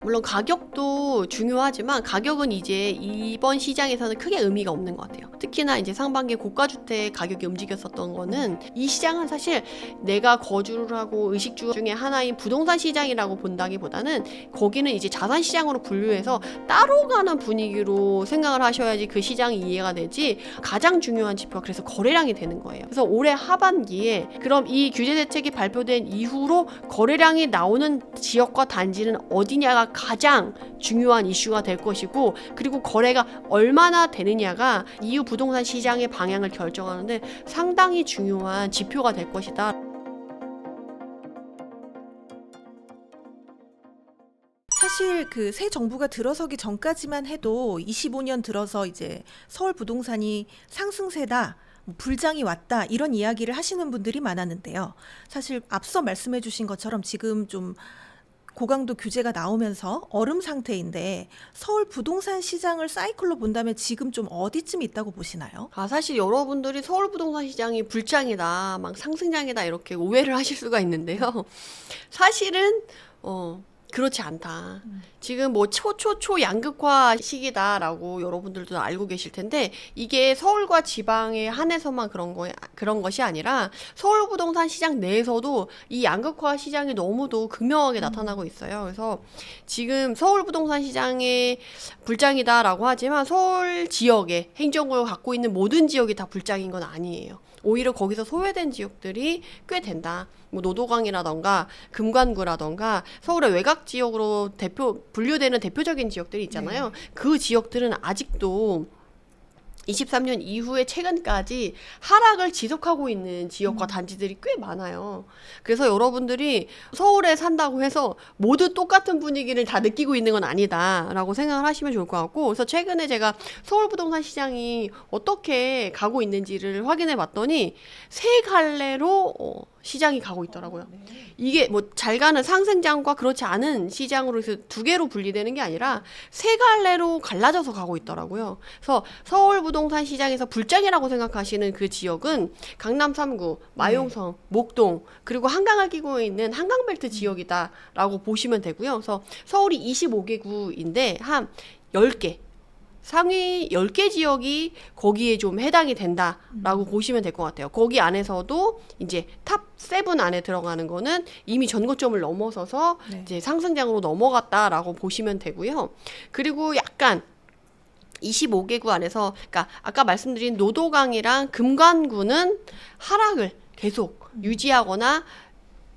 물론 가격도 중요하지만 가격은 이제 이번 시장에서는 크게 의미가 없는 것 같아요. 특히나 이제 상반기 고가주택 가격이 움직였었던 거는 이 시장은 사실 내가 거주를 하고 의식주 중에 하나인 부동산 시장이라고 본다기보다는 거기는 이제 자산 시장으로 분류해서 따로 가는 분위기로 생각을 하셔야지 그 시장이 이해가 되지. 가장 중요한 지표가 그래서 거래량이 되는 거예요. 그래서 올해 하반기에 그럼 이 규제 대책이 발표된 이후로 거래량이 나오는 지역과 단지는 어디냐가 가장 중요한 이슈가 될 것이고, 그리고 거래가 얼마나 되느냐가 이후 부동산 시장의 방향을 결정하는데 상당히 중요한 지표가 될 것이다. 사실 그 새 정부가 들어서기 전까지만 해도 25년 들어서 이제 서울 부동산이 상승세다, 불장이 왔다, 이런 이야기를 하시는 분들이 많았는데요. 사실 앞서 말씀해 주신 것처럼 지금 좀 고강도 규제가 나오면서 얼음 상태인데 서울 부동산 시장을 사이클로 본다면 지금 좀 어디쯤 있다고 보시나요? 사실 여러분들이 서울 부동산 시장이 불장이다, 막 상승장이다 이렇게 오해를 하실 수가 있는데요. 사실은 그렇지 않다. 지금 뭐 초양극화 시기다라고 여러분들도 알고 계실 텐데, 이게 서울과 지방에 한해서만 그런 것이 아니라 서울 부동산 시장 내에서도 이 양극화 시장이 너무도 극명하게 나타나고 있어요. 그래서 지금 서울 부동산 시장의 불장이다라고 하지만 서울 지역에 행정구역을 갖고 있는 모든 지역이 다 불장인 건 아니에요. 오히려 거기서 소외된 지역들이 꽤 된다. 뭐 노도강이라던가 금관구라던가 서울의 외곽 지역으로 분류되는 대표적인 지역들이 있잖아요. 그 지역들은 아직도 23년 이후에 최근까지 하락을 지속하고 있는 지역과 단지들이 꽤 많아요. 그래서 여러분들이 서울에 산다고 해서 모두 똑같은 분위기를 다 느끼고 있는 건 아니다라고 생각을 하시면 좋을 것 같고, 그래서 최근에 제가 서울 부동산 시장이 어떻게 가고 있는지를 확인해 봤더니 세 갈래로 시장이 가고 있더라고요. 이게 뭐 잘 가는 상승장과 그렇지 않은 시장으로 해서 두 개로 분리되는 게 아니라 세 갈래로 갈라져서 가고 있더라고요. 그래서 서울 부동산 시장에서 불장이라고 생각하시는 그 지역은 강남 3구, 마용성, 목동, 그리고 한강을 끼고 있는 한강벨트 지역이다라고 보시면 되고요. 그래서 서울이 25개구인데 한 10개, 상위 10개 지역이 거기에 좀 해당이 된다라고 보시면 될 것 같아요. 거기 안에서도 이제 탑 7 안에 들어가는 거는 이미 전고점을 넘어서서 이제 상승장으로 넘어갔다라고 보시면 되고요. 그리고 약간 25개구 안에서, 그러니까 아까 말씀드린 노도강이랑 금관구는 하락을 계속 유지하거나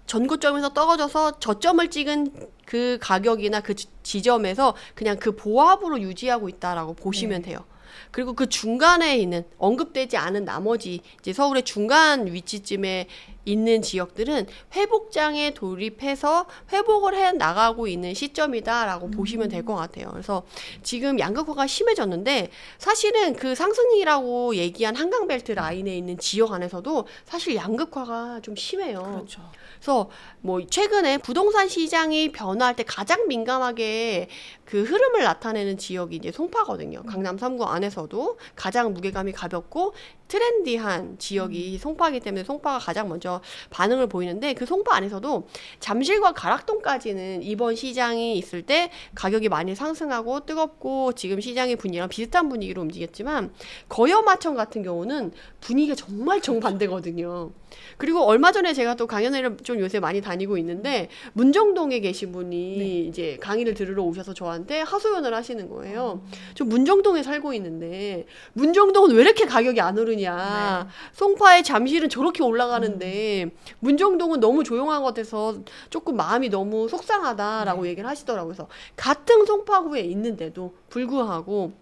전고점에서 떨어져서 저점을 찍은 그 가격이나 그 지점에서 그냥 그 보합으로 유지하고 있다라고 보시면 돼요. 그리고 그 중간에 있는 언급되지 않은 나머지 이제 서울의 중간 위치쯤에 있는 지역들은 회복장에 돌입해서 회복을 해 나가고 있는 시점이다라고 보시면 될 것 같아요. 그래서 지금 양극화가 심해졌는데 사실은 그 상승이라고 얘기한 한강벨트 라인에 있는 지역 안에서도 사실 양극화가 좀 심해요. 그렇죠. 그래서 뭐 최근에 부동산 시장이 변화할 때 가장 민감하게 그 흐름을 나타내는 지역이 이제 송파거든요. 강남 3구 안에서도 가장 무게감이 가볍고 트렌디한 지역이 송파이기 때문에 송파가 가장 먼저 반응을 보이는데, 그 송파 안에서도 잠실과 가락동까지는 이번 시장이 있을 때 가격이 많이 상승하고 뜨겁고 지금 시장의 분위기랑 비슷한 분위기로 움직였지만, 거여마천 같은 경우는 분위기가 정말 정반대거든요. 그리고 얼마 전에 제가 또 강연회를 좀 요새 많이 다니고 있는데 문정동에 계신 분이 이제 강의를 들으러 오셔서 저한테 하소연을 하시는 거예요. 저 문정동에 살고 있는데 문정동은 왜 이렇게 가격이 안 오르냐. 송파의 잠실은 저렇게 올라가는데 문정동은 너무 조용한 것 같아서 조금 마음이 너무 속상하다라고 얘기를 하시더라고요. 그래서 같은 송파구에 있는데도 불구하고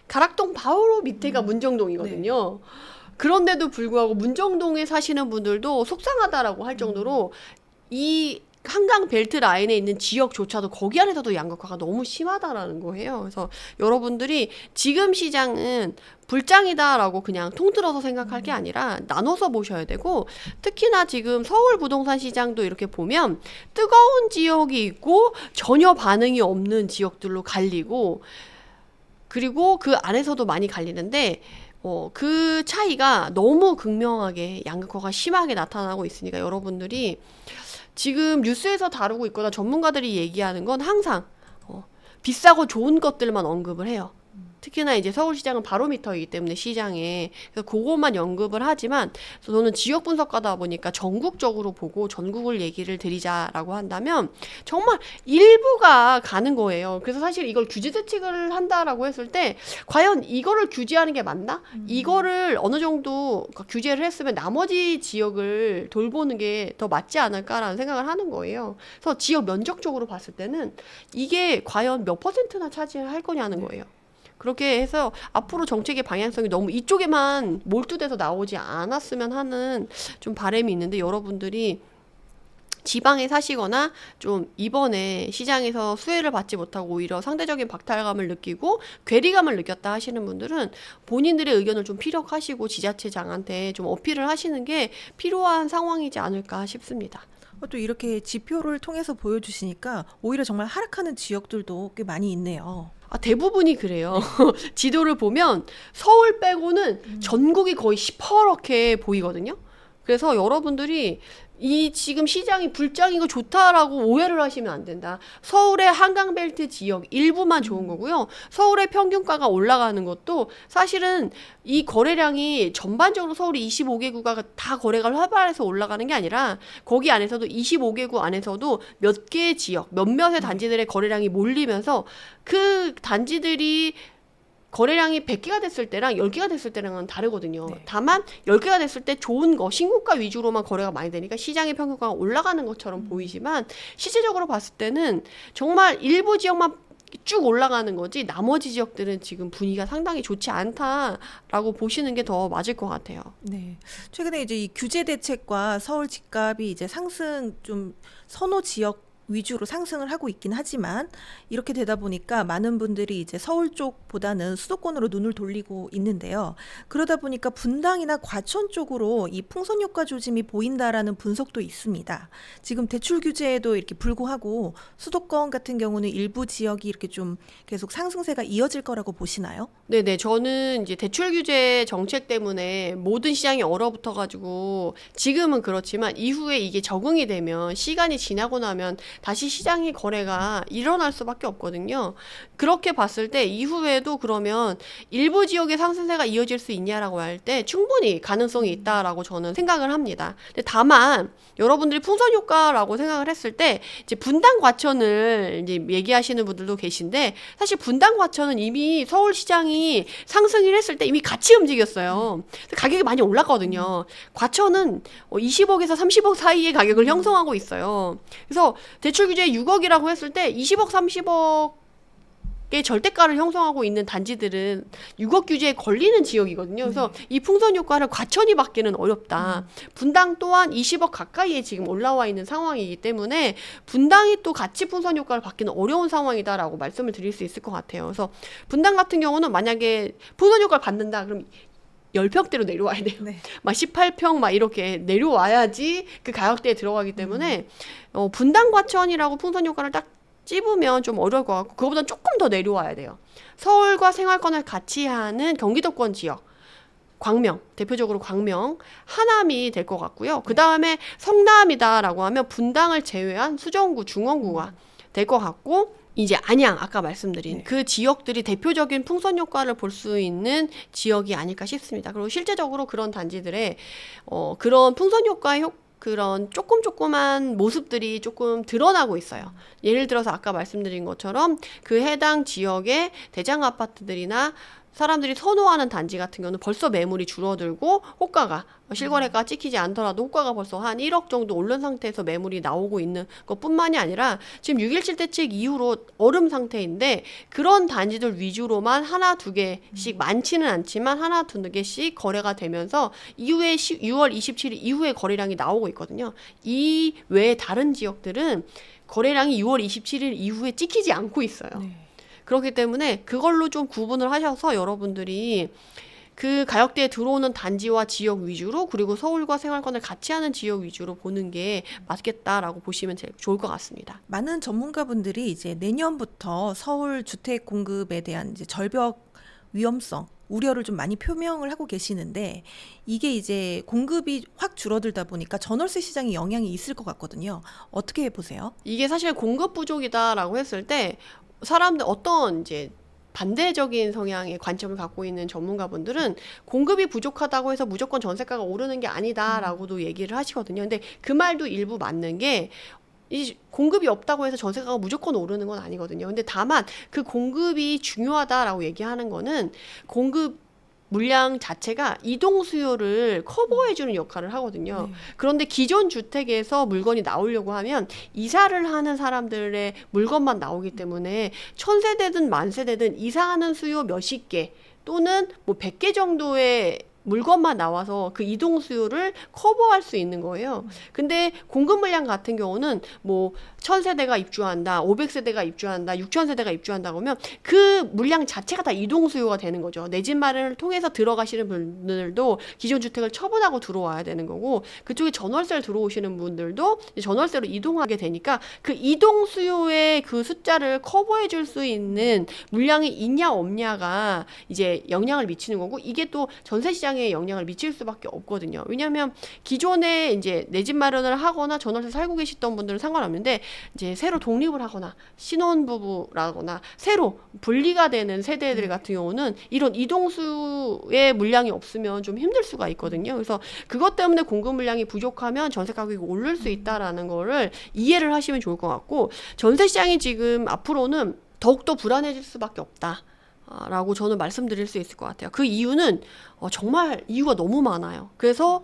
가락동 바로 밑에가 문정동이거든요. 그런데도 불구하고 문정동에 사시는 분들도 속상하다라고 할 정도로 이 한강 벨트 라인에 있는 지역조차도 거기 안에서도 양극화가 너무 심하다라는 거예요. 그래서 여러분들이 지금 시장은 불장이다라고 그냥 통틀어서 생각할 게 아니라 나눠서 보셔야 되고, 특히나 지금 서울 부동산 시장도 이렇게 보면 뜨거운 지역이 있고 전혀 반응이 없는 지역들로 갈리고, 그리고 그 안에서도 많이 갈리는데 그 차이가 너무 극명하게 양극화가 심하게 나타나고 있으니까 여러분들이 지금 뉴스에서 다루고 있거나 전문가들이 얘기하는 건 항상 비싸고 좋은 것들만 언급을 해요. 특히나 이제 서울시장은 바로미터이기 때문에 시장에 그래서 그것만 언급을 하지만 저는 지역 분석가다 보니까 전국적으로 보고 전국을 얘기를 드리자라고 한다면 정말 일부가 가는 거예요. 그래서 사실 이걸 규제 대책을 한다라고 했을 때 과연 이거를 규제하는 게 맞나? 이거를 어느 정도 규제를 했으면 나머지 지역을 돌보는 게 더 맞지 않을까라는 생각을 하는 거예요. 그래서 지역 면적적으로 봤을 때는 이게 과연 몇 퍼센트나 차지할 거냐는 거예요. 그렇게 해서 앞으로 정책의 방향성이 너무 이쪽에만 몰두돼서 나오지 않았으면 하는 좀 바람이 있는데 여러분들이 지방에 사시거나 좀 이번에 시장에서 수혜를 받지 못하고 오히려 상대적인 박탈감을 느끼고 괴리감을 느꼈다 하시는 분들은 본인들의 의견을 좀 피력하시고 지자체장한테 좀 어필을 하시는 게 필요한 상황이지 않을까 싶습니다. 또 이렇게 지표를 통해서 보여주시니까 오히려 정말 하락하는 지역들도 꽤 많이 있네요. 대부분이 그래요. 지도를 보면 서울 빼고는 전국이 거의 시퍼렇게 보이거든요. 그래서 여러분들이 이 지금 시장이 불장이고 좋다라고 오해를 하시면 안 된다. 서울의 한강벨트 지역 일부만 좋은 거고요. 서울의 평균가가 올라가는 것도 사실은 이 거래량이 전반적으로 서울이 25개구가 다 거래가 활발해서 올라가는 게 아니라 거기 안에서도 25개구 안에서도 몇 개의 지역, 몇몇의 단지들의 거래량이 몰리면서 그 단지들이 거래량이 100개가 됐을 때랑 10개가 됐을 때랑은 다르거든요. 네. 다만 10개가 됐을 때 좋은 거, 신고가 위주로만 거래가 많이 되니까 시장의 평균가가 올라가는 것처럼 보이지만 실질적으로 봤을 때는 정말 일부 지역만 쭉 올라가는 거지 나머지 지역들은 지금 분위기가 상당히 좋지 않다라고 보시는 게 더 맞을 것 같아요. 네. 최근에 이제 이 규제 대책과 서울 집값이 이제 상승 좀 선호 지역 위주로 상승을 하고 있긴 하지만 이렇게 되다 보니까 많은 분들이 이제 서울 쪽보다는 수도권으로 눈을 돌리고 있는데요. 그러다 보니까 분당이나 과천 쪽으로 이 풍선 효과 조짐이 보인다라는 분석도 있습니다. 지금 대출 규제에도 이렇게 불구하고 수도권 같은 경우는 일부 지역이 이렇게 좀 계속 상승세가 이어질 거라고 보시나요? 네네. 저는 이제 대출 규제 정책 때문에 모든 시장이 얼어붙어가지고 지금은 그렇지만 이후에 이게 적응이 되면 시간이 지나고 나면 다시 시장의 거래가 일어날 수밖에 없거든요. 그렇게 봤을 때 이후에도 그러면 일부 지역의 상승세가 이어질 수 있냐라고 할 때 충분히 가능성이 있다라고 저는 생각을 합니다. 근데 다만 여러분들이 풍선 효과라고 생각을 했을 때 이제 분당 과천을 이제 얘기하시는 분들도 계신데 사실 분당 과천은 이미 서울시장이 상승을 했을 때 이미 같이 움직였어요. 가격이 많이 올랐거든요. 과천은 20억에서 30억 사이의 가격을 형성하고 있어요. 그래서 대출 규제 6억이라고 했을 때 20억, 30억의 절대가를 형성하고 있는 단지들은 6억 규제에 걸리는 지역이거든요. 그래서 이 풍선 효과를 과천이 받기는 어렵다. 분당 또한 20억 가까이에 지금 올라와 있는 상황이기 때문에 분당이 또 같이 풍선 효과를 받기는 어려운 상황이다라고 말씀을 드릴 수 있을 것 같아요. 그래서 분당 같은 경우는 만약에 풍선 효과를 받는다 그럼 10평대로 내려와야 돼요. 네. 막 18평 막 이렇게 내려와야지 그 가격대에 들어가기 때문에 분당 과천이라고 풍선 효과를 딱 찝으면 좀 어려울 것 같고 그거보다 조금 더 내려와야 돼요. 서울과 생활권을 같이 하는 경기도권 지역 광명, 대표적으로 광명, 하남이 될 것 같고요. 그 다음에 성남이다라고 하면 분당을 제외한 수정구, 중원구가 될 것 같고 이제 안양 아까 말씀드린 그 지역들이 대표적인 풍선 효과를 볼 수 있는 지역이 아닐까 싶습니다. 그리고 실제적으로 그런 단지들의 그런 풍선 효과의 그런 조그만 모습들이 조금 드러나고 있어요. 예를 들어서 아까 말씀드린 것처럼 그 해당 지역의 대장 아파트들이나 사람들이 선호하는 단지 같은 경우는 벌써 매물이 줄어들고 호가가 실거래가 찍히지 않더라도 호가가 벌써 한 1억 정도 오른 상태에서 매물이 나오고 있는 것뿐만이 아니라 지금 6.17 대책 이후로 얼음 상태인데 그런 단지들 위주로만 하나 두 개씩 많지는 않지만 하나 두 개씩 거래가 되면서 이후에 6월 27일 이후에 거래량이 나오고 있거든요. 이 외에 다른 지역들은 거래량이 6월 27일 이후에 찍히지 않고 있어요. 그렇기 때문에 그걸로 좀 구분을 하셔서 여러분들이 그 가격대에 들어오는 단지와 지역 위주로 그리고 서울과 생활권을 같이 하는 지역 위주로 보는 게 맞겠다라고 보시면 제일 좋을 것 같습니다. 많은 전문가분들이 이제 내년부터 서울 주택 공급에 대한 이제 절벽 위험성 우려를 좀 많이 표명을 하고 계시는데 이게 이제 공급이 확 줄어들다 보니까 전월세 시장에 영향이 있을 것 같거든요. 어떻게 보세요? 이게 사실 공급 부족이다라고 했을 때 사람들 어떤 이제 반대적인 성향의 관점을 갖고 있는 전문가분들은 공급이 부족하다고 해서 무조건 전세가가 오르는 게 아니다라고도 얘기를 하시거든요. 근데 그 말도 일부 맞는 게 이 공급이 없다고 해서 전세가가 무조건 오르는 건 아니거든요. 근데 다만 그 공급이 중요하다라고 얘기하는 거는 공급 물량 자체가 이동 수요를 커버해주는 역할을 하거든요. 네. 그런데 기존 주택에서 물건이 나오려고 하면 이사를 하는 사람들의 물건만 나오기 때문에 1000세대든 10,000세대든 이사하는 수요 몇십 개 또는 뭐 100개 정도의 물건만 나와서 그 이동 수요를 커버할 수 있는 거예요. 근데 공급 물량 같은 경우는 뭐 1000세대가 입주한다, 500세대가 입주한다, 6000세대가 입주한다 그러면 그 물량 자체가 다 이동 수요가 되는 거죠. 내 집 마련을 통해서 들어가시는 분들도 기존 주택을 처분하고 들어와야 되는 거고 그쪽에 전월세를 들어오시는 분들도 전월세로 이동하게 되니까 그 이동 수요의 그 숫자를 커버해 줄 수 있는 물량이 있냐 없냐가 이제 영향을 미치는 거고 이게 또 전세 시장에 영향을 미칠 수밖에 없거든요. 왜냐하면 기존에 이제 내 집 마련을 하거나 전월세 살고 계시던 분들은 상관없는데 이제 새로 독립을 하거나 신혼부부라거나 새로 분리가 되는 세대들 같은 경우는 이런 이동수의 물량이 없으면 좀 힘들 수가 있거든요. 그래서 그것 때문에 공급 물량이 부족하면 전세 가격이 오를 수 있다라는 거를 이해를 하시면 좋을 것 같고 전세 시장이 지금 앞으로는 더욱더 불안해질 수밖에 없다. 라고 저는 말씀드릴 수 있을 것 같아요. 그 이유는 정말 이유가 너무 많아요. 그래서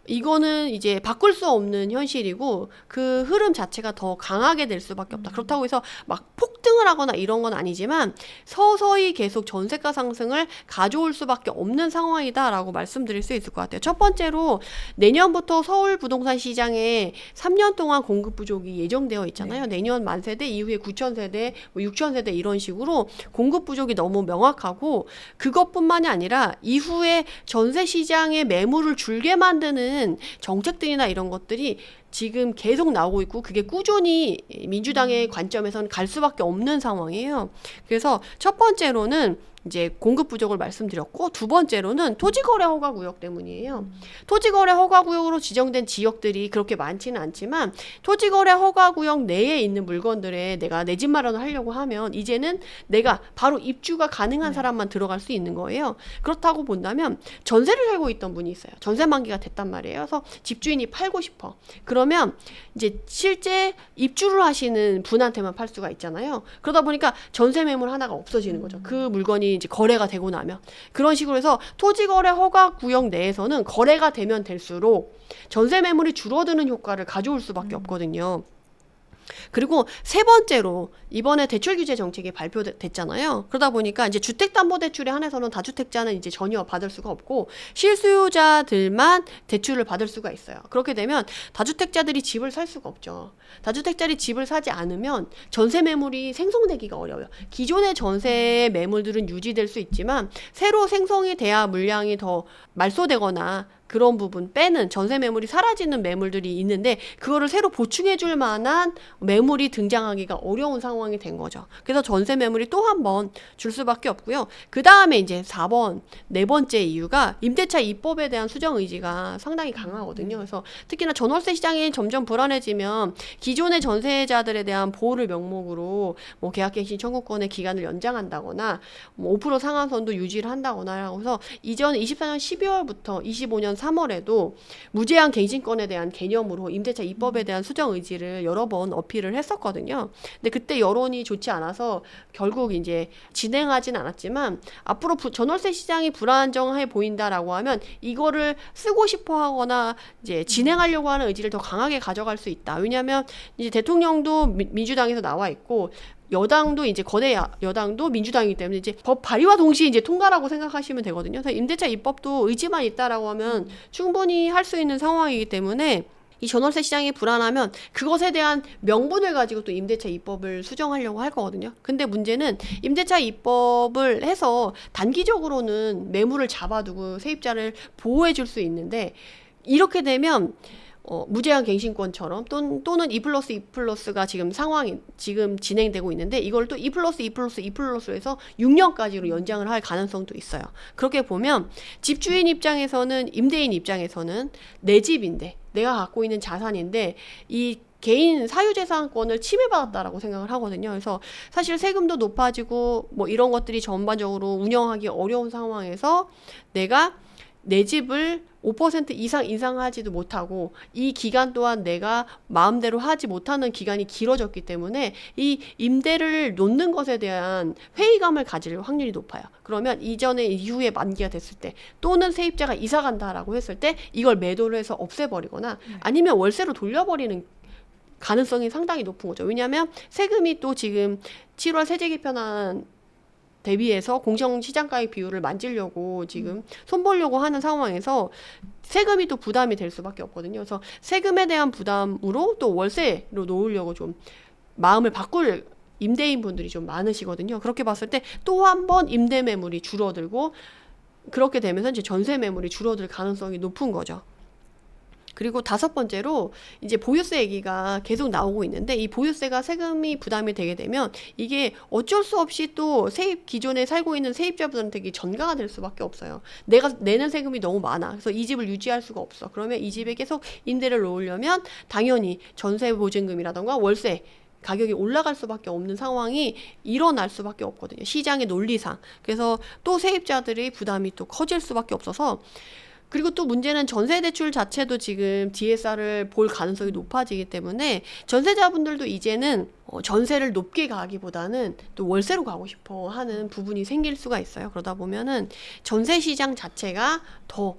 이거는 이제 바꿀 수 없는 현실이고 그 흐름 자체가 더 강하게 될 수밖에 없다. 그렇다고 해서 막 폭등을 하거나 이런 건 아니지만 서서히 계속 전세가 상승을 가져올 수밖에 없는 상황이다라고 말씀드릴 수 있을 것 같아요. 첫 번째로 내년부터 서울 부동산 시장에 3년 동안 공급 부족이 예정되어 있잖아요. 내년 10,000세대 이후에 9,000세대, 뭐 6,000세대 이런 식으로 공급 부족이 너무 명확하고 그것뿐만이 아니라 이후에 전세 시장의 매물을 줄게 만드는 정책들이나 이런 것들이 지금 계속 나오고 있고 그게 꾸준히 민주당의 관점에서는 갈 수밖에 없는 상황이에요. 그래서 첫 번째로는 이제 공급 부족을 말씀드렸고 두 번째로는 토지거래 허가구역 때문이에요. 토지거래 허가구역으로 지정된 지역들이 그렇게 많지는 않지만 토지거래 허가구역 내에 있는 물건들에 내가 내 집 마련을 하려고 하면 이제는 내가 바로 입주가 가능한 사람만 들어갈 수 있는 거예요. 그렇다고 본다면 전세를 살고 있던 분이 있어요. 전세 만기가 됐단 말이에요. 그래서 집주인이 팔고 싶어. 그러면 이제 실제 입주를 하시는 분한테만 팔 수가 있잖아요. 그러다 보니까 전세 매물 하나가 없어지는 거죠. 그 물건이 이제 거래가 되고 나면 그런 식으로 해서 토지거래 허가 구역 내에서는 거래가 되면 될수록 전세 매물이 줄어드는 효과를 가져올 수밖에 없거든요. 그리고 세 번째로 이번에 대출 규제 정책이 발표됐잖아요. 그러다 보니까 이제 주택담보대출에 한해서는 다주택자는 이제 전혀 받을 수가 없고 실수요자들만 대출을 받을 수가 있어요. 그렇게 되면 다주택자들이 집을 살 수가 없죠. 다주택자들이 집을 사지 않으면 전세 매물이 생성되기가 어려워요. 기존의 전세 매물들은 유지될 수 있지만 새로 생성이 돼야 물량이 더 말소되거나 그런 부분 빼는 전세 매물이 사라지는 매물들이 있는데 그거를 새로 보충해 줄 만한 매물이 등장하기가 어려운 상황이 된 거죠. 그래서 전세 매물이 또 한 번 줄 수밖에 없고요. 그 다음에 이제 4번, 네 번째 이유가 임대차 입법에 대한 수정 의지가 상당히 강하거든요. 그래서 특히나 전월세 시장이 점점 불안해지면 기존의 전세자들에 대한 보호를 명목으로 뭐 계약갱신 청구권의 기간을 연장한다거나 뭐 5% 상한선도 유지를 한다거나 해서 이전 24년 12월부터 25년 3월에도 무제한 갱신권에 대한 개념으로 임대차 입법에 대한 수정 의지를 여러 번 어필을 했었거든요. 근데 그때 여론이 좋지 않아서 결국 이제 진행하진 않았지만 앞으로 전월세 시장이 불안정해 보인다라고 하면 이거를 쓰고 싶어 하거나 이제 진행하려고 하는 의지를 더 강하게 가져갈 수 있다. 왜냐하면 이제 대통령도 민주당에서 나와 있고 여당도 이제 거대 여당도 민주당이기 때문에 이제 법 발의와 동시에 이제 통과라고 생각하시면 되거든요. 그래서 임대차 입법도 의지만 있다라고 하면 충분히 할 수 있는 상황이기 때문에 이 전월세 시장이 불안하면 그것에 대한 명분을 가지고 또 임대차 입법을 수정하려고 할 거거든요. 근데 문제는 임대차 입법을 해서 단기적으로는 매물을 잡아두고 세입자를 보호해 줄 수 있는데 이렇게 되면 무제한 갱신권처럼 또는 2+2+가 지금 상황이 지금 진행되고 있는데 이걸 또 2+2+2+로 해서 6년까지로 연장을 할 가능성도 있어요. 그렇게 보면 집주인 입장에서는 임대인 입장에서는 내 집인데 내가 갖고 있는 자산인데 이 개인 사유재산권을 침해받았다라고 생각을 하거든요. 그래서 사실 세금도 높아지고 뭐 이런 것들이 전반적으로 운영하기 어려운 상황에서 내가 내 집을 5% 이상 인상하지도 못하고 이 기간 또한 내가 마음대로 하지 못하는 기간이 길어졌기 때문에 이 임대를 놓는 것에 대한 회의감을 가질 확률이 높아요. 그러면 이전에 이후에 만기가 됐을 때 또는 세입자가 이사 간다라고 했을 때 이걸 매도를 해서 없애버리거나 아니면 월세로 돌려버리는 가능성이 상당히 높은 거죠. 왜냐하면 세금이 또 지금 7월 세제 개편안 대비해서 공정시장가액 비율을 만지려고 지금 손보려고 하는 상황에서 세금이 또 부담이 될 수밖에 없거든요. 그래서 세금에 대한 부담으로 또 월세로 놓으려고 좀 마음을 바꿀 임대인 분들이 좀 많으시거든요. 그렇게 봤을 때 또 한 번 임대 매물이 줄어들고 그렇게 되면서 이제 전세 매물이 줄어들 가능성이 높은 거죠. 그리고 5번째로 이제 보유세 얘기가 계속 나오고 있는데 이 보유세가 세금이 부담이 되게 되면 이게 어쩔 수 없이 또 기존에 살고 있는 세입자분들한테 전가가 될 수밖에 없어요. 내가 내는 세금이 너무 많아. 그래서 이 집을 유지할 수가 없어. 그러면 이 집에 계속 임대를 놓으려면 당연히 전세 보증금이라던가 월세 가격이 올라갈 수밖에 없는 상황이 일어날 수밖에 없거든요. 시장의 논리상. 그래서 또 세입자들의 부담이 또 커질 수밖에 없어서 그리고 또 문제는 전세 대출 자체도 지금 DSR을 볼 가능성이 높아지기 때문에 전세자분들도 이제는 전세를 높게 가기보다는 또 월세로 가고 싶어 하는 부분이 생길 수가 있어요. 그러다 보면은 전세 시장 자체가 더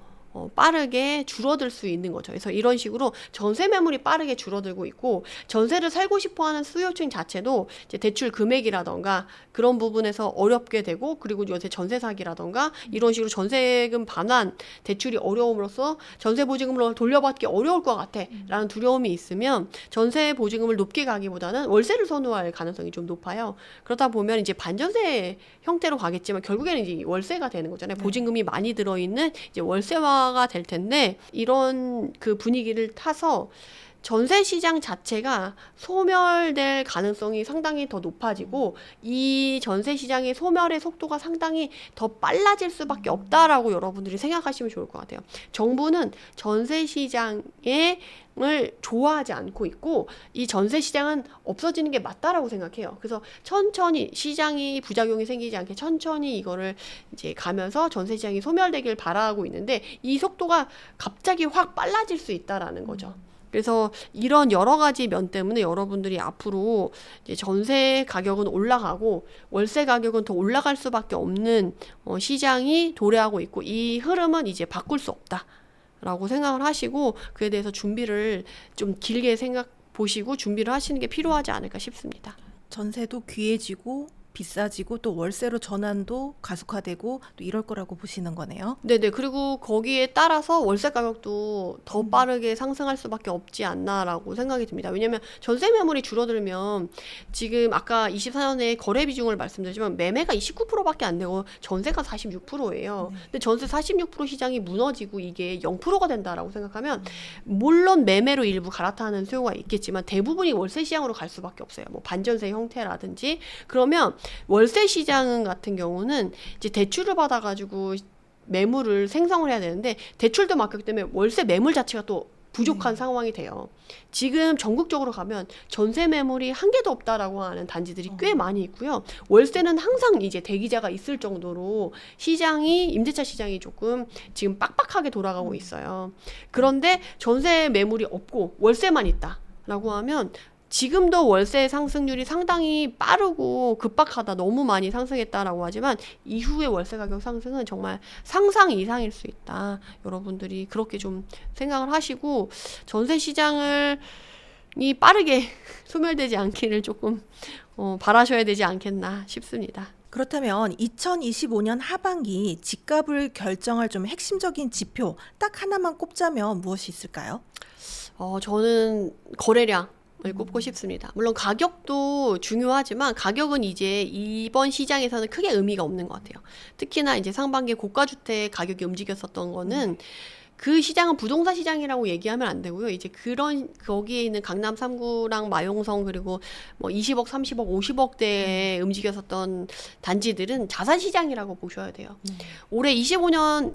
빠르게 줄어들 수 있는 거죠. 그래서 이런 식으로 전세 매물이 빠르게 줄어들고 있고 전세를 살고 싶어하는 수요층 자체도 이제 대출 금액이라던가 그런 부분에서 어렵게 되고 그리고 요새 전세 사기라던가 이런 식으로 전세금 반환 대출이 어려움으로써 전세 보증금을 돌려받기 어려울 것 같아 라는 두려움이 있으면 전세 보증금을 높게 가기보다는 월세를 선호할 가능성이 좀 높아요. 그러다 보면 이제 반전세 형태로 가겠지만 결국에는 이제 월세가 되는 거잖아요. 보증금이 많이 들어있는 이제 월세화 가 될 텐데 이런 그 분위기를 타서 전세 시장 자체가 소멸될 가능성이 상당히 더 높아지고 이 전세 시장의 소멸의 속도가 상당히 더 빨라질 수밖에 없다라고 여러분들이 생각하시면 좋을 것 같아요. 정부는 전세 시장에 을 좋아하지 않고 있고 이 전세 시장은 없어지는 게 맞다라고 생각해요. 그래서 천천히 시장이 부작용이 생기지 않게 천천히 이거를 이제 가면서 전세 시장이 소멸되길 바라고 있는데 이 속도가 갑자기 확 빨라질 수 있다라는 거죠. 그래서 이런 여러 가지 면 때문에 여러분들이 앞으로 이제 전세 가격은 올라가고 월세 가격은 더 올라갈 수밖에 없는 시장이 도래하고 있고 이 흐름은 이제 바꿀 수 없다. 라고 생각을 하시고 그에 대해서 준비를 좀 길게 보시고 준비를 하시는 게 필요하지 않을까 싶습니다. 전세도 귀해지고 비싸지고 또 월세로 전환도 가속화되고 또 이럴 거라고 보시는 거네요. 네네. 그리고 거기에 따라서 월세 가격도 더 빠르게 상승할 수밖에 없지 않나라고 생각이 듭니다. 왜냐면 전세 매물이 줄어들면 지금 아까 24년에 거래 비중을 말씀드렸지만 매매가 29%밖에 안 되고 전세가 46%예요. 근데 전세 46% 시장이 무너지고 이게 0%가 된다라고 생각하면 물론 매매로 일부 갈아타는 수요가 있겠지만 대부분이 월세 시장으로 갈 수밖에 없어요. 뭐 반전세 형태라든지 그러면 월세 시장 같은 경우는 이제 대출을 받아가지고 매물을 생성을 해야 되는데 대출도 막혔기 때문에 월세 매물 자체가 또 부족한 상황이 돼요. 지금 전국적으로 가면 전세 매물이 한 개도 없다라고 하는 단지들이 꽤 많이 있고요. 월세는 항상 이제 대기자가 있을 정도로 임대차 시장이 조금 지금 빡빡하게 돌아가고 있어요. 그런데 전세 매물이 없고 월세만 있다라고 하면 지금도 월세 상승률이 상당히 빠르고 급박하다, 너무 많이 상승했다라고 하지만 이후의 월세 가격 상승은 정말 상상 이상일 수 있다. 여러분들이 그렇게 좀 생각을 하시고 전세 시장을 빠르게 소멸되지 않기를 조금 바라셔야 되지 않겠나 싶습니다. 그렇다면 2025년 하반기 집값을 결정할 좀 핵심적인 지표 딱 하나만 꼽자면 무엇이 있을까요? 저는 거래량 꼽고 싶습니다. 물론 가격도 중요하지만 가격은 이제 이번 시장에서는 크게 의미가 없는 것 같아요. 특히나 이제 상반기 고가주택 가격이 움직였었던 거는 그 시장은 부동산 시장이라고 얘기하면 안 되고요. 이제 그런 거기에 있는 강남 3구랑 마용성 그리고 뭐 20억, 30억, 50억대에 움직였었던 단지들은 자산 시장이라고 보셔야 돼요. 올해 25년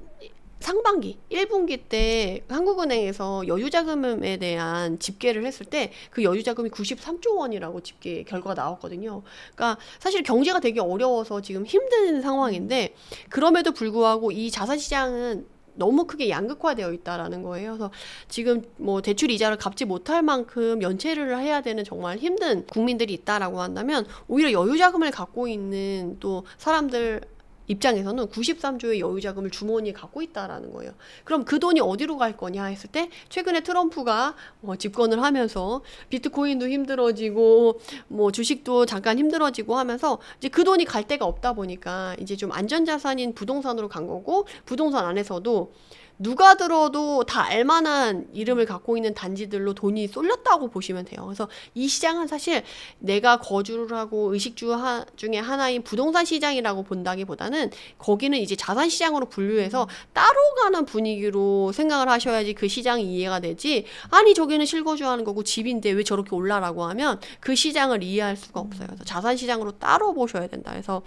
상반기 1분기 때 한국은행에서 여유자금에 대한 집계를 했을 때 그 여유자금이 93조 원이라고 집계 결과가 나왔거든요. 그러니까 사실 경제가 되게 어려워서 지금 힘든 상황인데 그럼에도 불구하고 이 자산시장은 너무 크게 양극화되어 있다라는 거예요. 그래서 지금 뭐 대출 이자를 갚지 못할 만큼 연체를 해야 되는 정말 힘든 국민들이 있다라고 한다면 오히려 여유자금을 갖고 있는 또 사람들 입장에서는 93조의 여유자금을 주머니에 갖고 있다라는 거예요. 그럼 그 돈이 어디로 갈 거냐 했을 때 최근에 트럼프가 집권을 하면서 비트코인도 힘들어지고 뭐 주식도 잠깐 힘들어지고 하면서 이제 그 돈이 갈 데가 없다 보니까 이제 좀 안전자산인 부동산으로 간 거고 부동산 안에서도 누가 들어도 다 알만한 이름을 갖고 있는 단지들로 돈이 쏠렸다고 보시면 돼요. 그래서 이 시장은 사실 내가 거주를 하고 의식주 중에 하나인 부동산 시장이라고 본다기보다는 거기는 이제 자산 시장으로 분류해서 따로 가는 분위기로 생각을 하셔야지 그 시장이 이해가 되지. 아니 저기는 실거주하는 거고 집인데 왜 저렇게 올라라고 하면 그 시장을 이해할 수가 없어요. 그래서 자산 시장으로 따로 보셔야 된다. 그래서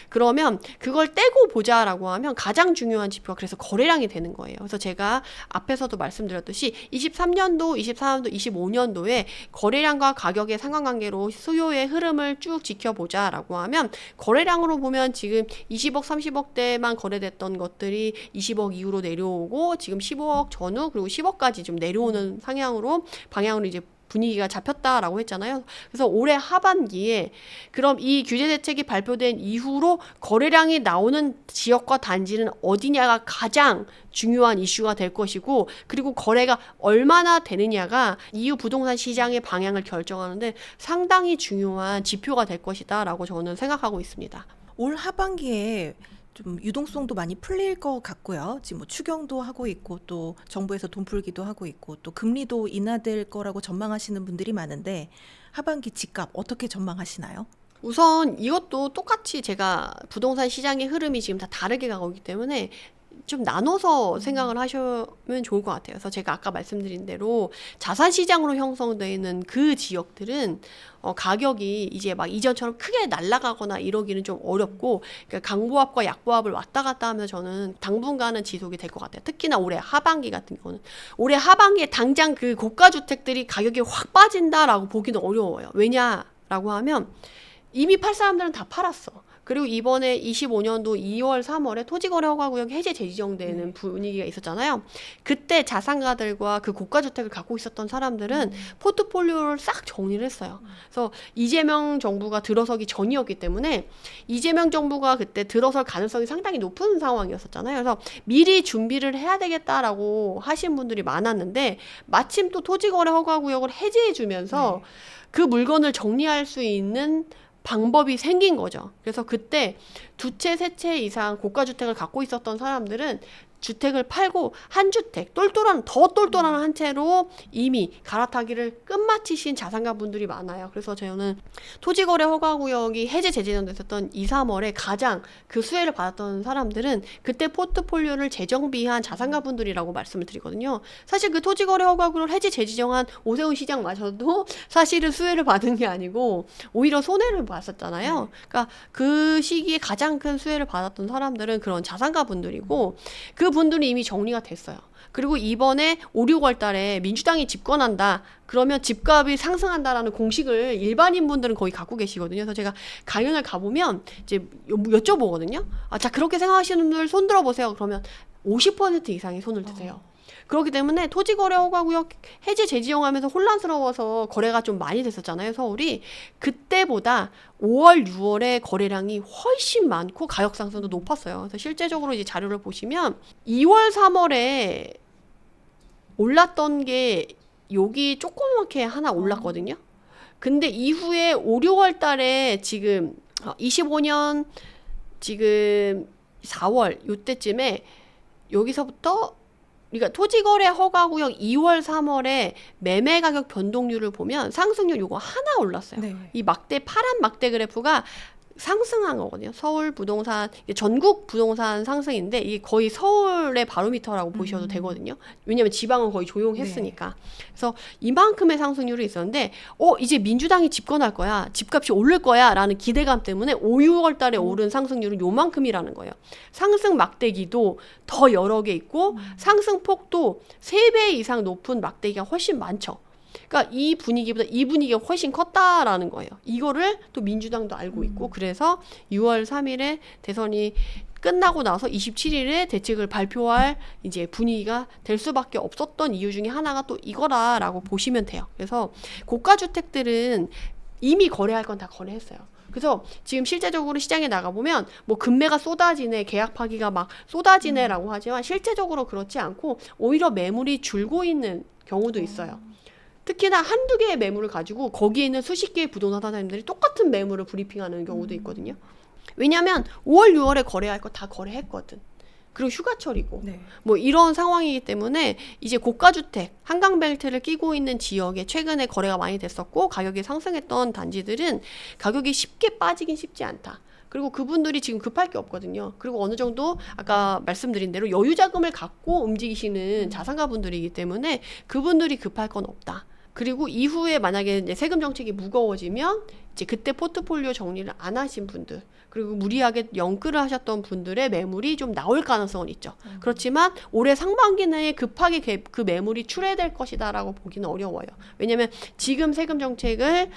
그러면 그걸 떼고 보자라고 하면 가장 중요한 지표가 그래서 거래량이 되는 거예요. 그래서 제가 앞에서도 말씀드렸듯이 23년도, 24년도, 25년도에 거래량과 가격의 상관관계로 수요의 흐름을 쭉 지켜보자라고 하면 거래량으로 보면 지금 20억, 30억대만 거래됐던 것들이 20억 이후로 내려오고 지금 15억 전후 그리고 10억까지 좀 내려오는 방향으로 이제 분위기가 잡혔다라고 했잖아요. 그래서 올해 하반기에 그럼 이 규제 대책이 발표된 이후로 거래량이 나오는 지역과 단지는 어디냐가 가장 중요한 이슈가 될 것이고 그리고 거래가 얼마나 되느냐가 이후 부동산 시장의 방향을 결정하는데 상당히 중요한 지표가 될 것이다 라고 저는 생각하고 있습니다. 올 하반기에 좀 유동성도 많이 풀릴 것 같고요. 지금 뭐 추경도 하고 있고 또 정부에서 돈 풀기도 하고 있고 또 금리도 인하될 거라고 전망하시는 분들이 많은데 하반기 집값 어떻게 전망하시나요? 우선 이것도 똑같이 제가 부동산 시장의 흐름이 지금 다 다르게 가고 있기 때문에 좀 나눠서 생각을 하시면 좋을 것 같아요. 그래서 제가 아까 말씀드린 대로 자산 시장으로 형성되어 있는 그 지역들은 가격이 이제 막 이전처럼 크게 날아가거나 이러기는 좀 어렵고 그러니까 강보합과 약보합을 왔다 갔다 하면 저는 당분간은 지속이 될 것 같아요. 특히나 올해 하반기 같은 경우는 올해 하반기에 당장 그 고가 주택들이 가격이 확 빠진다라고 보기는 어려워요. 왜냐라고 하면 이미 팔 사람들은 다 팔았어. 그리고 이번에 25년도 2월, 3월에 토지거래 허가구역 해제 재지정되는 분위기가 있었잖아요. 그때 자산가들과 그 고가주택을 갖고 있었던 사람들은 포트폴리오를 싹 정리를 했어요. 그래서 이재명 정부가 들어서기 전이었기 때문에 이재명 정부가 그때 들어설 가능성이 상당히 높은 상황이었었잖아요. 그래서 미리 준비를 해야 되겠다라고 하신 분들이 많았는데 마침 또 토지거래 허가구역을 해제해주면서 그 물건을 정리할 수 있는 방법이 생긴 거죠. 그래서 그때 두 채, 세 채 이상 고가주택을 갖고 있었던 사람들은 주택을 팔고 한 주택, 더 똘똘한 한 채로 이미 갈아타기를 끝마치신 자산가 분들이 많아요. 그래서 저는 토지거래 허가구역이 해제 재지정됐었던 2, 3월에 가장 그 수혜를 받았던 사람들은 그때 포트폴리오를 재정비한 자산가 분들이라고 말씀을 드리거든요. 사실 그 토지거래 허가구역 해제 재지정한 오세훈 시장마저도 사실은 수혜를 받은 게 아니고 오히려 손해를 봤었잖아요. 그러니까 그 시기에 가장 큰 수혜를 받았던 사람들은 그런 자산가 분들이고 그 분들이 이미 정리가 됐어요. 그리고 이번에 5, 6월 달에 민주당이 집권한다. 그러면 집값이 상승한다라는 공식을 일반인 분들은 거의 갖고 계시거든요. 그래서 제가 강연을 가보면 이제 여쭤보거든요. 자, 그렇게 생각하시는 분들 손 들어보세요. 그러면 50% 이상이 손을 드세요. 그렇기 때문에 토지거래 허가구역 해제 재지정하면서 혼란스러워서 거래가 좀 많이 됐었잖아요, 서울이. 그때보다 5월, 6월에 거래량이 훨씬 많고 가격 상승도 높았어요. 그래서 실제적으로 이제 자료를 보시면 2월, 3월에 올랐던 게 여기 조그맣게 하나 올랐거든요. 근데 이후에 5, 6월 달에 지금 25년 지금 4월 요때쯤에 여기서부터 그러니까 토지거래 허가구역 2월, 3월에 매매 가격 변동률을 보면 상승률 요거 하나 올랐어요. 이 파란 막대 그래프가 상승한 거거든요. 서울 부동산, 전국 부동산 상승인데 이게 거의 서울의 바로미터라고 보셔도 되거든요. 왜냐면 지방은 거의 조용했으니까. 그래서 이만큼의 상승률이 있었는데 이제 민주당이 집권할 거야. 집값이 오를 거야 라는 기대감 때문에 5, 6월 달에 오른 상승률은 요만큼이라는 거예요. 상승 막대기도 더 여러 개 있고 상승폭도 3배 이상 높은 막대기가 훨씬 많죠. 그러니까 이 분위기보다 이 분위기가 훨씬 컸다라는 거예요. 이거를 또 민주당도 알고 있고 그래서 6월 3일에 대선이 끝나고 나서 27일에 대책을 발표할 이제 분위기가 될 수밖에 없었던 이유 중에 하나가 또 이거라라고 보시면 돼요. 그래서 고가 주택들은 이미 거래할 건 다 거래했어요. 그래서 지금 실제적으로 시장에 나가보면 뭐 금매가 쏟아지네, 계약 파기가 막 쏟아지네라고 하지만 실제적으로 그렇지 않고 오히려 매물이 줄고 있는 경우도 있어요. 특히나 한두 개의 매물을 가지고 거기에 있는 수십 개의 부동산 사장님들이 똑같은 매물을 브리핑하는 경우도 있거든요. 왜냐하면 5월, 6월에 거래할 거 다 거래했거든. 그리고 휴가철이고 네. 뭐 이런 상황이기 때문에 이제 고가주택, 한강벨트를 끼고 있는 지역에 최근에 거래가 많이 됐었고 가격이 상승했던 단지들은 가격이 쉽게 빠지긴 쉽지 않다. 그리고 그분들이 지금 급할 게 없거든요. 그리고 어느 정도 아까 말씀드린 대로 여유 자금을 갖고 움직이시는 자산가 분들이기 때문에 그분들이 급할 건 없다. 그리고 이후에 만약에 이제 세금 정책이 무거워지면 이제 그때 포트폴리오 정리를 안 하신 분들 그리고 무리하게 연끌을 하셨던 분들의 매물이 좀 나올 가능성은 있죠. 그렇지만 올해 상반기 내에 급하게 그 매물이 출회될 것이다라고 보기는 어려워요. 왜냐하면 지금 세금 정책을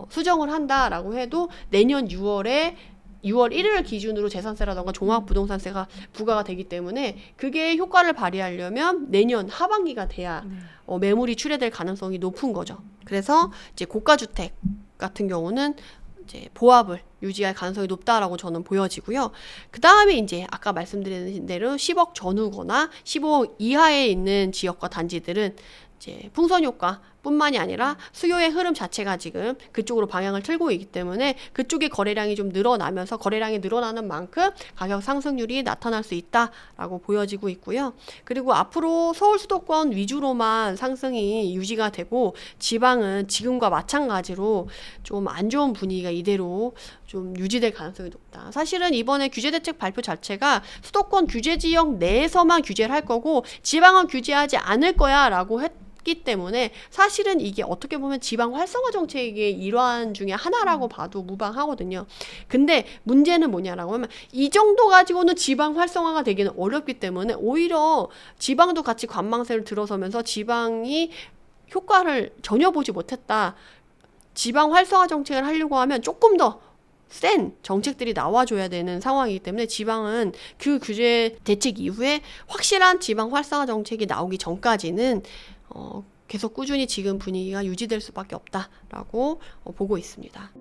수정을 한다라고 해도 내년 6월 1일 기준으로 재산세라던가 종합부동산세가 부과가 되기 때문에 그게 효과를 발휘하려면 내년 하반기가 돼야 매물이 출회될 가능성이 높은 거죠. 그래서 이제 고가주택 같은 경우는 이제 보합을 유지할 가능성이 높다라고 저는 보여지고요. 그 다음에 이제 아까 말씀드린 대로 10억 전후거나 15억 이하에 있는 지역과 단지들은 이제 풍선 효과 뿐만이 아니라 수요의 흐름 자체가 지금 그쪽으로 방향을 틀고 있기 때문에 그쪽의 거래량이 좀 늘어나면서 거래량이 늘어나는 만큼 가격 상승률이 나타날 수 있다라고 보여지고 있고요. 그리고 앞으로 서울 수도권 위주로만 상승이 유지가 되고 지방은 지금과 마찬가지로 좀 안 좋은 분위기가 이대로 좀 유지될 가능성이 높다. 사실은 이번에 규제대책 발표 자체가 수도권 규제 지역 내에서만 규제를 할 거고 지방은 규제하지 않을 거야 라고 했기 때문에 사실은 이게 어떻게 보면 지방 활성화 정책의 일환 중에 하나라고 봐도 무방하거든요. 근데 문제는 뭐냐라고 하면 이 정도 가지고는 지방 활성화가 되기는 어렵기 때문에 오히려 지방도 같이 관망세를 들어서면서 지방이 효과를 전혀 보지 못했다. 지방 활성화 정책을 하려고 하면 조금 더 센 정책들이 나와줘야 되는 상황이기 때문에 지방은 그 규제 대책 이후에 확실한 지방 활성화 정책이 나오기 전까지는 계속 꾸준히 지금 분위기가 유지될 수밖에 없다라고 보고 있습니다.